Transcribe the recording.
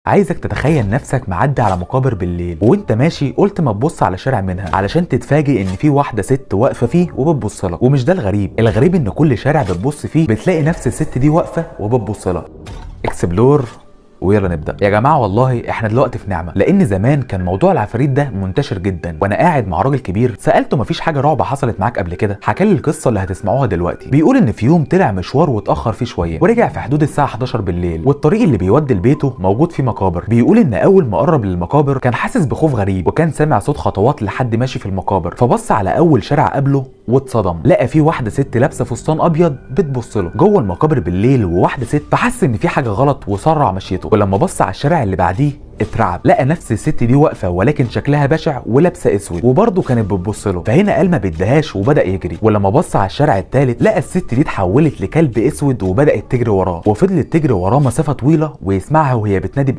عايزك تتخيل نفسك معدي على مقابر بالليل وانت ماشي، قلت ما تبص على شارع منها علشان تتفاجئ ان في واحده ست واقفه فيه وبتبص لك. ومش ده الغريب ان كل شارع بتبص فيه بتلاقي نفس الست دي واقفه وبتبص لك. اكسبلور ويلا نبدا يا جماعه. والله احنا دلوقتي في نعمه، لان زمان كان موضوع العفاريت ده منتشر جدا، وانا قاعد مع راجل كبير سالته مفيش حاجه رعب حصلت معاك قبل كده؟ حكى لي القصه اللي هتسمعوها دلوقتي. بيقول ان في يوم طلع مشوار واتاخر فيه شويه ورجع في حدود الساعه 11 بالليل، والطريق اللي بيودي لبيته موجود فيه مقابر. بيقول ان اول ما قرب للمقابر كان حاسس بخوف غريب، وكان سامع صوت خطوات لحد ماشي في المقابر. فبص على اول شارع قبله واتصدم، لقى في واحده ست لابسه فستان ابيض بتبص له جوه المقابر بالليل وواحده ست. فحس ان في حاجه غلط وسرع مشيته، ولما بص على الشارع اللي بعديه اترعب، لقى نفس الست دي واقفه ولكن شكلها بشع ولابسه اسود وبرضه كانت بتبص له. فهنا قال ما بدهاش وبدا يجري، ولما بص على الشارع الثالث لقى الست دي اتحولت لكلب اسود وبدات تجري وراه، وفضلت تجري وراه مسافه طويله ويسمعها وهي بتنادي